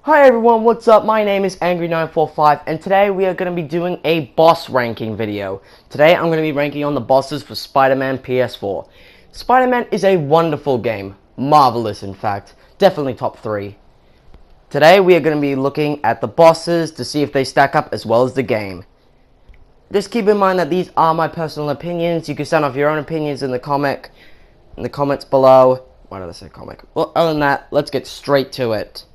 Hi everyone, what's up? My name is Angry945 and today we are going to be doing a boss ranking video. Today I'm going to be ranking on the bosses for Spider-Man PS4. Spider-Man is a wonderful game. Marvelous, in fact. Definitely top 3. Today we are going to be looking at the bosses to see if they stack up as well as the game. Just keep in mind that these are my personal opinions. You can send off your own opinions in the comments below. Why did I say comic? Well, other than that, let's get straight to it.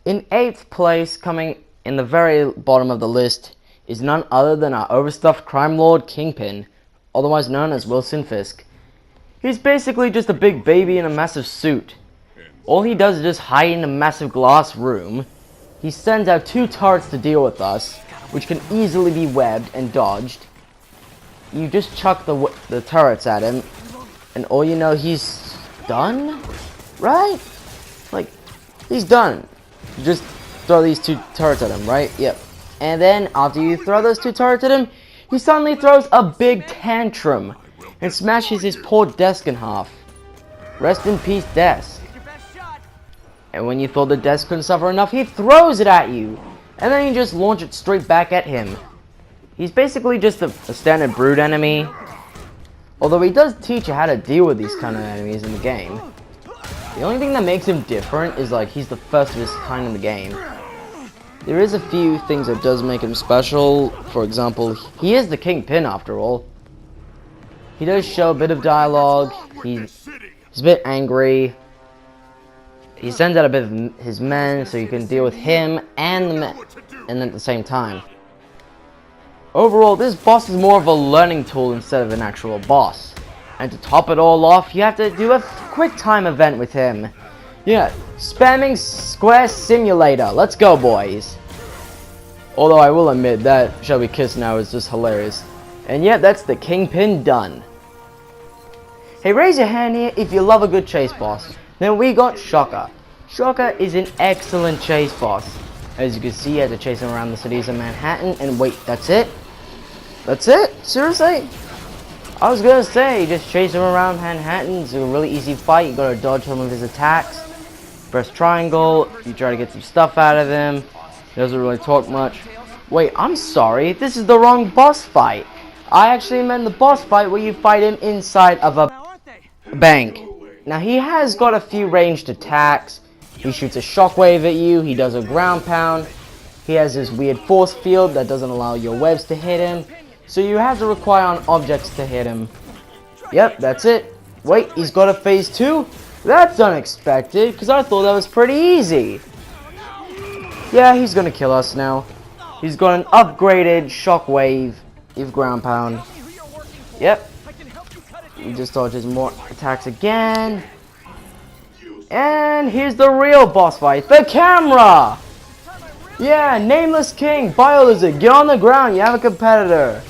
In 8th place, coming in the very bottom of the list, is none other than our overstuffed crime lord Kingpin, otherwise known as Wilson Fisk. He's basically just a big baby in a massive suit. All he does is just hide in a massive glass room. He sends out 2 turrets to deal with us, which can easily be webbed and dodged. You just chuck the turrets at him, and all you know, he's done? Right? Like, he's done. You just throw these 2 turrets at him, right? Yep. And then, after you throw those 2 turrets at him, he suddenly throws a big tantrum and smashes his poor desk in half. Rest in peace, desk. And when you thought the desk couldn't suffer enough, he throws it at you. And then you just launch it straight back at him. He's basically just a standard brute enemy. Although he does teach you how to deal with these kind of enemies in the game. The only thing that makes him different is like he's the first of his kind in the game. There is a few things that does make him special. For example, he is the Kingpin after all. He does show a bit of dialogue. He's a bit angry. He sends out a bit of his men so you can deal with him and the men at the same time. Overall, this boss is more of a learning tool instead of an actual boss. And to top it all off, you have to do a quick time event with him. Yeah, spamming Square Simulator. Let's go, boys. Although I will admit that Shall We Kiss Now is just hilarious. And yeah, that's the Kingpin done. Hey, raise your hand here if you love a good chase boss. Then we got Shocker. Shocker is an excellent chase boss. As you can see, you have to chase him around the cities of Manhattan. And wait, that's it? That's it? Seriously? I was gonna say, just chase him around Manhattan. It's a really easy fight. You gotta dodge some of his attacks. Press triangle. You try to get some stuff out of him. He doesn't really talk much. Wait, I'm sorry. This is the wrong boss fight. I actually meant the boss fight where you fight him inside of a bank. Now, he has got a few ranged attacks. He shoots a shockwave at you. He does a ground pound. He has this weird force field that doesn't allow your webs to hit him. So you have to rely on objects to hit him. Yep, that's it. Wait, he's got a phase 2? That's unexpected, because I thought that was pretty easy. Yeah, he's gonna kill us now. He's got an upgraded shockwave, if ground pound. Yep. He just dodges more attacks again. And here's the real boss fight, the camera! Yeah, Nameless King, Biolizard, get on the ground, you have a competitor.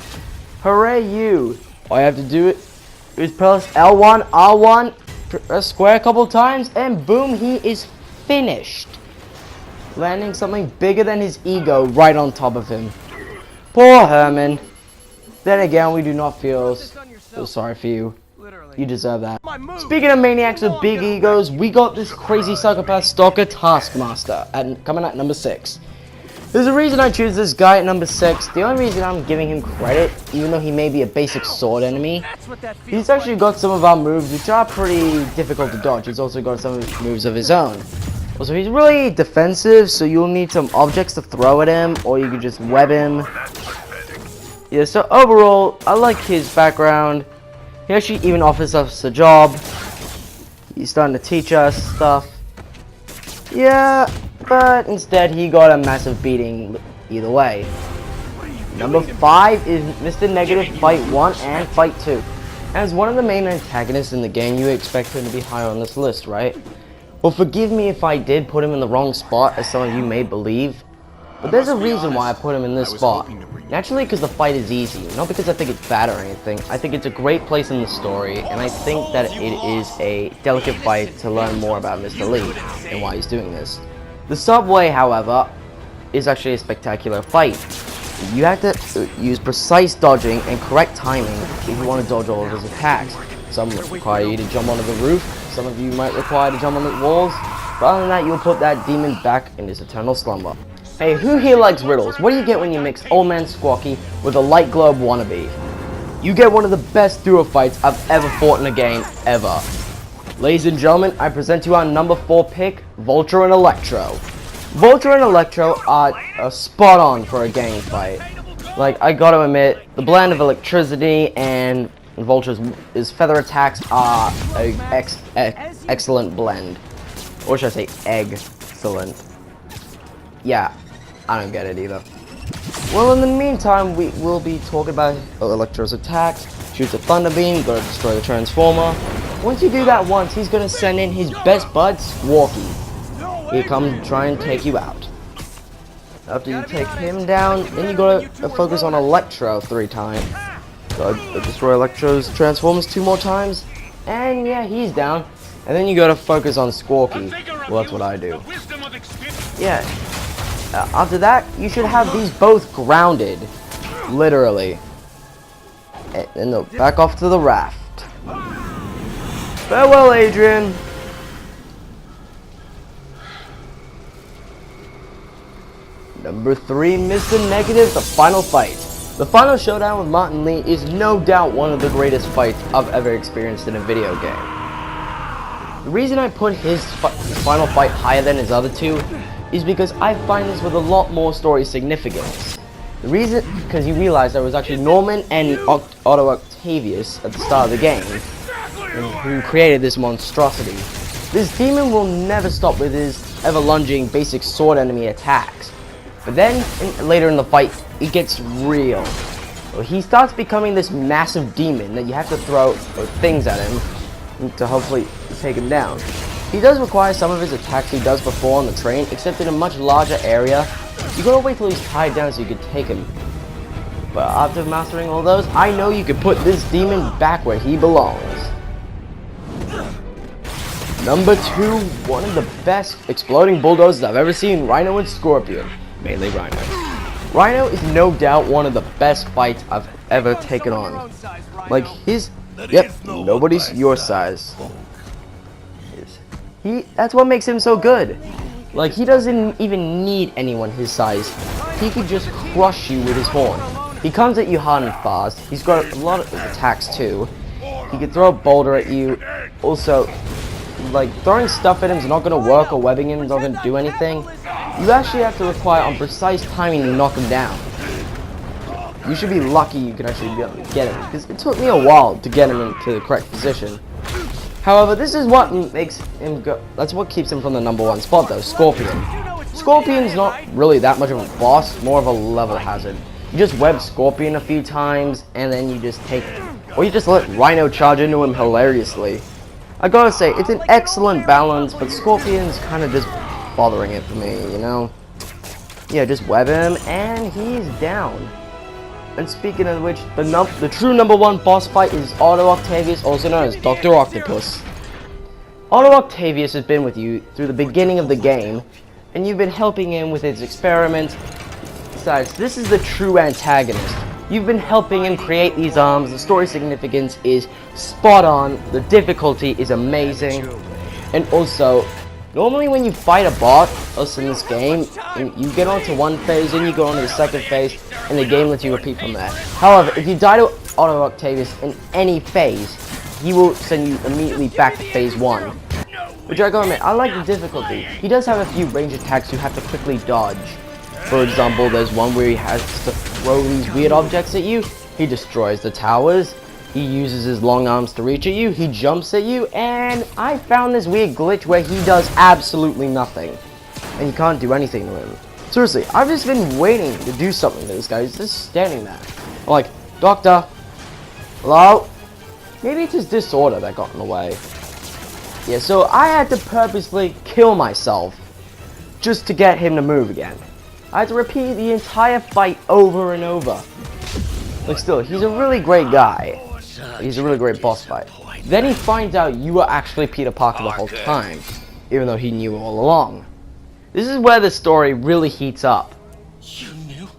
Hooray you. All you have to do is press L1, R1, press square a couple times, and boom, he is finished. Landing something bigger than his ego right on top of him. Poor Herman. Then again, we do not feel sorry for you. You deserve that. Speaking of maniacs with big egos, we got this crazy psychopath stalker Taskmaster, coming at number 6. There's a reason I choose this guy at number 6. The only reason I'm giving him credit, even though he may be a basic sword enemy, he's actually got some of our moves which are pretty difficult to dodge. He's also got some moves of his own. Also, he's really defensive, so you'll need some objects to throw at him, or you can just web him. Yeah, so overall, I like his background. He actually even offers us a job. He's starting to teach us stuff. Yeah, but instead he got a massive beating either way. Number 5 is Mr. Negative Fight 1 and Fight 2. As one of the main antagonists in the game, you expect him to be higher on this list, right? Well, forgive me if I did put him in the wrong spot, as some of you may believe. But there's a reason why I put him in this spot. Naturally, because the fight is easy, not because I think it's bad or anything. I think it's a great place in the story, and I think that it is a delicate fight to learn more about Mr. Lee and why he's doing this. The subway, however, is actually a spectacular fight. You have to use precise dodging and correct timing if you want to dodge all of his attacks. Some require you to jump onto the roof, some of you might require to jump on the walls, Rather than that, you'll put that demon back in his eternal slumber. Hey, who here likes riddles? What do you get when you mix Old Man Squawky with a Light Globe wannabe? You get one of the best duo fights I've ever fought in a game, ever. Ladies and gentlemen, I present to you our number 4 pick, Vulture and Electro. Vulture and Electro are spot on for a gang fight. Like, I gotta admit, the blend of electricity and Vulture's feather attacks are an excellent blend. Or should I say, excellent. Yeah, I don't get it either. Well, in the meantime, we will be talking about Electro's attacks. Shoots a Thunder Beam, gotta destroy the Transformer. Once you do that once, he's gonna send in his best bud, Squawky. He'll come try and take you out. After you take him down, then you gotta focus on Electro 3 times. Gotta destroy Electro's Transformers 2 more times. And yeah, he's down. And then you gotta focus on Squawky. Well, that's what I do. Yeah. After that, you should have these both grounded. Literally. And then they'll back off to the raft. Farewell, Adrian. Number 3, Mr. Negative, the final fight. The final showdown with Martin Lee is no doubt one of the greatest fights I've ever experienced in a video game. The reason I put his final fight higher than his other 2 is because I find this with a lot more story significance. The reason, because you realize there was actually Norman and Otto Octavius at the start of the game, who created this monstrosity. This demon will never stop with his ever-lunging basic sword enemy attacks. But then, later in the fight, it gets real. He starts becoming this massive demon that you have to throw things at him to hopefully take him down. He does require some of his attacks he does before on the train, except in a much larger area. You gotta wait till he's tied down so you can take him. But after mastering all those, I know you can put this demon back where he belongs. Number 2, one of the best exploding bulldozers I've ever seen, Rhino and Scorpion. Mainly Rhino. Rhino is no doubt one of the best fights I've ever taken on. Like his, yep, nobody's your size. That's what makes him so good. Like, he doesn't even need anyone his size. He could just crush you with his horn. He comes at you hard and fast. He's got a lot of attacks too. He can throw a boulder at you. Also, like, throwing stuff at him is not going to work, or webbing him is not going to do anything. You actually have to require on precise timing to knock him down. You should be lucky you can actually be able to get him, because it took me a while to get him into the correct position. However, this is what makes him go. That's what keeps him from the number 1 spot, though. Scorpion. Scorpion's not really that much of a boss, more of a level hazard. You just web Scorpion a few times, and then you just take, or you just let Rhino charge into him hilariously. I gotta say, it's an excellent balance, but Scorpion's kind of just bothering it for me, you know? Yeah, just web him, and he's down. And speaking of which, the true number 1 boss fight is Otto Octavius, also known as Dr. Octopus. Otto Octavius has been with you through the beginning of the game, and you've been helping him with his experiments. Besides, this is the true antagonist. You've been helping him create these arms, the story significance is spot on, the difficulty is amazing, and also, normally when you fight a boss in this game, you get onto one phase, then you go on to the second phase, and the game lets you repeat from there. However, if you die to Otto Octavius in any phase, he will send you immediately back to phase 1. Which I gotta admit, I like the difficulty. He does have a few range attacks you have to quickly dodge. For example, there's one where he has to throw these weird objects at you. He destroys the towers. He uses his long arms to reach at you. He jumps at you. And I found this weird glitch where he does absolutely nothing. And you can't do anything to him. Seriously, I've just been waiting to do something to this guy. He's just standing there. I'm like, Doctor? Hello? Maybe it's his disorder that got in the way. Yeah, so I had to purposely kill myself just to get him to move again. I had to repeat the entire fight over and over. Like, still, he's a really great guy. He's a really great boss fight. Then he finds out you were actually Peter Parker the whole time, even though he knew all along. This is where the story really heats up.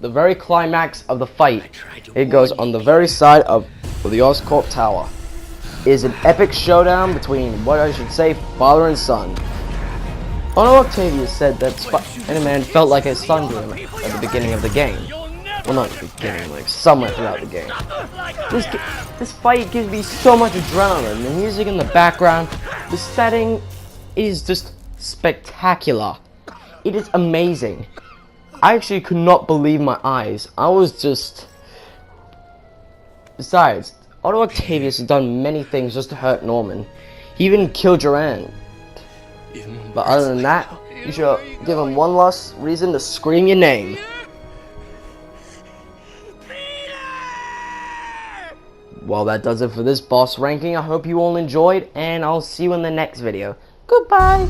The very climax of the fight, it goes on the very side of the Oscorp Tower. It is an epic showdown between, what I should say, father and son. Otto Octavius said that Spider-Man felt like his son to him at the beginning of the game. Well, not at the beginning, like somewhere throughout the game. This fight gives me so much adrenaline. The music in the background, the setting is just spectacular. It is amazing. I actually could not believe my eyes. I was just... Besides, Otto Octavius has done many things just to hurt Norman. He even killed your aunt. But other than that, you should give him one last reason to scream your name. Well, that does it for this boss ranking. I hope you all enjoyed, and I'll see you in the next video. Goodbye!